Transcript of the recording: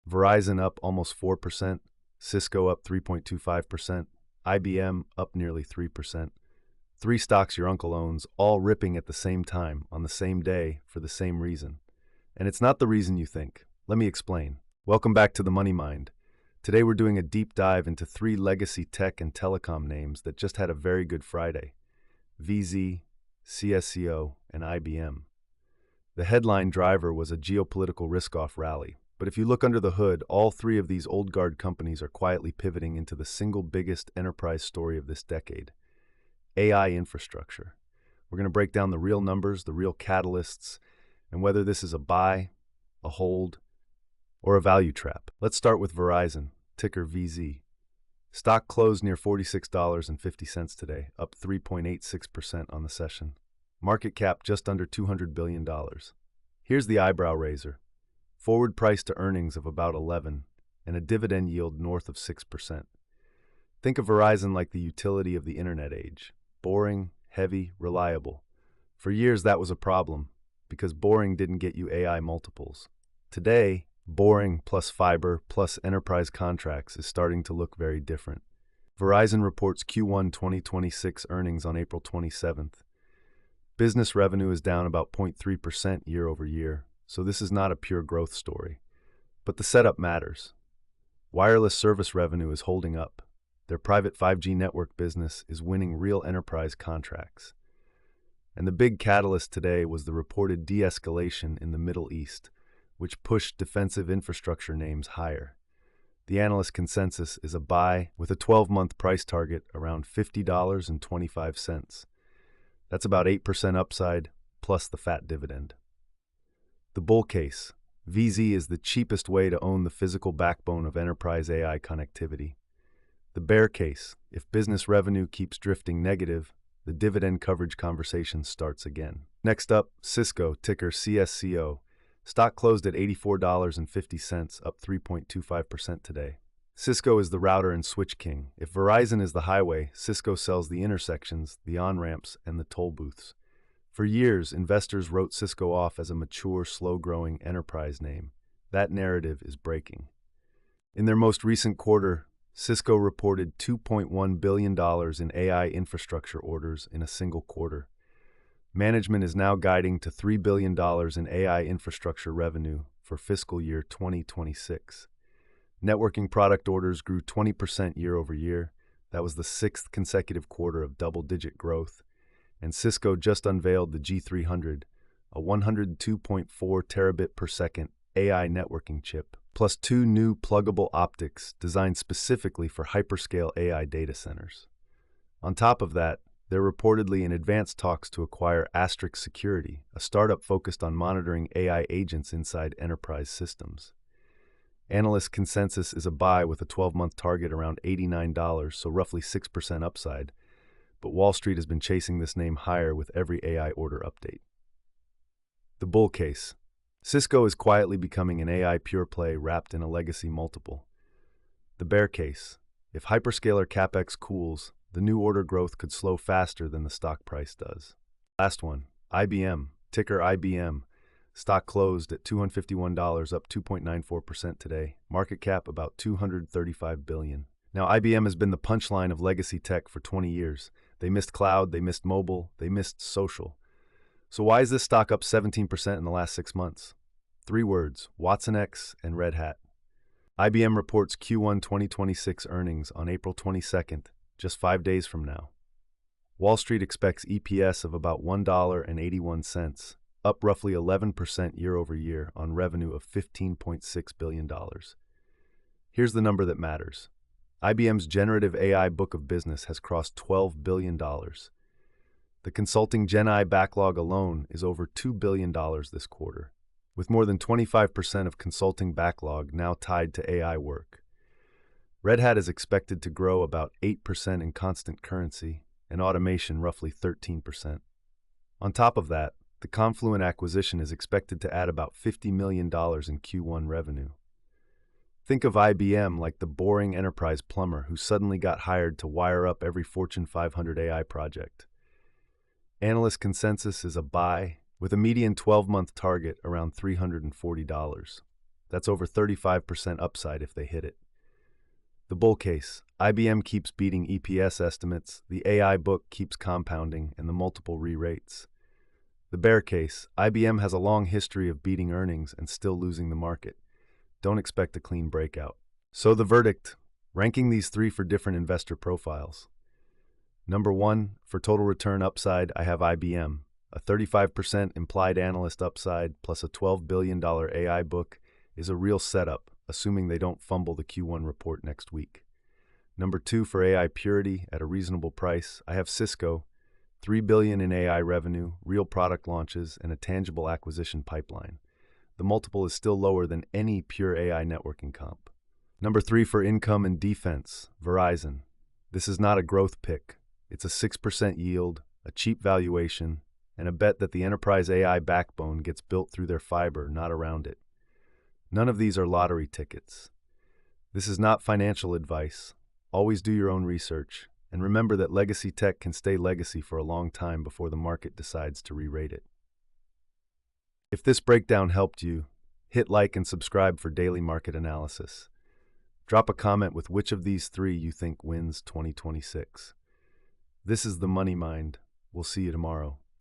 Verizon up almost 4%, Cisco up 3.25%, IBM up nearly 3%. Three stocks your uncle owns, all ripping at the same time, on the same day, for the same reason. And it's not the reason you think. Let me explain. Welcome back to the Money Mind. Today we're doing a deep dive into three legacy tech and telecom names that just had a very good Friday: VZ, CSCO, and IBM. The headline driver was a geopolitical risk-off rally. But if you look under the hood, all three of these old guard companies are quietly pivoting into the single biggest enterprise story of this decade: AI infrastructure. We're going to break down the real numbers, the real catalysts, and whether this is a buy, a hold, or a value trap. Let's start with Verizon, ticker VZ. Stock closed near $46.50 today, up 3.86% on the session. Market cap just under $200 billion. Here's the eyebrow raiser. Forward price to earnings of about 11, and a dividend yield north of 6%. Think of Verizon like the utility of the internet age. Boring, heavy, reliable. For years that was a problem, because boring didn't get you AI multiples. Today, boring plus fiber plus enterprise contracts is starting to look very different. Verizon reports Q1 2026 earnings on April 27th. Business revenue is down about 0.3% year over year, so this is not a pure growth story. But the setup matters. Wireless service revenue is holding up. Their private 5G network business is winning real enterprise contracts. And the big catalyst today was the reported de-escalation in the Middle East, which pushed defensive infrastructure names higher. The analyst consensus is a buy with a 12-month price target around $50.25. That's about 8% upside, plus the fat dividend. The bull case: VZ is the cheapest way to own the physical backbone of enterprise AI connectivity. The bear case: if business revenue keeps drifting negative, the dividend coverage conversation starts again. Next up, Cisco, ticker CSCO. Stock closed at $84.50, up 3.25% today. Cisco is the router and switch king. If Verizon is the highway, Cisco sells the intersections, the on-ramps, and the toll booths. For years, investors wrote Cisco off as a mature, slow-growing enterprise name. That narrative is breaking. In their most recent quarter, Cisco reported $2.1 billion in AI infrastructure orders in a single quarter. Management is now guiding to $3 billion in AI infrastructure revenue for fiscal year 2026. Networking product orders grew 20% year over year. That was the sixth consecutive quarter of double-digit growth. And Cisco just unveiled the G300, a 102.4 terabit per second AI networking chip, plus two new pluggable optics designed specifically for hyperscale AI data centers. On top of that, they're reportedly in advanced talks to acquire Asterisk Security, a startup focused on monitoring AI agents inside enterprise systems. Analyst consensus is a buy with a 12-month target around $89, so roughly 6% upside, but Wall Street has been chasing this name higher with every AI order update. The bull case: Cisco is quietly becoming an AI pure play wrapped in a legacy multiple. The bear case: if hyperscaler capex cools, the new order growth could slow faster than the stock price does. Last one, IBM, ticker IBM. Stock closed at $251, up 2.94% today. Market cap about $235 billion. Now, IBM has been the punchline of legacy tech for 20 years. They missed cloud, they missed mobile, they missed social. So why is this stock up 17% in the last 6 months? Three words: WatsonX and Red Hat. IBM reports Q1 2026 earnings on April 22nd, just 5 days from now. Wall Street expects EPS of about $1.81, up roughly 11% year over year on revenue of $15.6 billion. Here's the number that matters. IBM's generative AI book of business has crossed $12 billion. The consulting Gen AI backlog alone is over $2 billion this quarter, with more than 25% of consulting backlog now tied to AI work. Red Hat is expected to grow about 8% in constant currency, and automation roughly 13%. On top of that, the Confluent acquisition is expected to add about $50 million in Q1 revenue. Think of IBM like the boring enterprise plumber who suddenly got hired to wire up every Fortune 500 AI project. Analyst consensus is a buy, with a median 12-month target around $340. That's over 35% upside if they hit it. The bull case, IBM keeps beating EPS estimates, the AI book keeps compounding, and the multiple re-rates. The bear case, IBM has a long history of beating earnings and still losing the market. Don't expect a clean breakout. So the verdict, ranking these three for different investor profiles. Number 1, for total return upside, I have IBM. A 35% implied analyst upside plus a $12 billion AI book is a real setup, assuming they don't fumble the Q1 report next week. Number 2, for AI purity at a reasonable price, I have Cisco, $3 billion in AI revenue, real product launches, and a tangible acquisition pipeline. The multiple is still lower than any pure AI networking comp. Number 3, for income and defense, Verizon. This is not a growth pick. It's a 6% yield, a cheap valuation, and a bet that the enterprise AI backbone gets built through their fiber, not around it. None of these are lottery tickets. This is not financial advice. Always do your own research, and remember that legacy tech can stay legacy for a long time before the market decides to re-rate it. If this breakdown helped you, hit like and subscribe for daily market analysis. Drop a comment with which of these three you think wins 2026. This is the Money Mind. We'll see you tomorrow.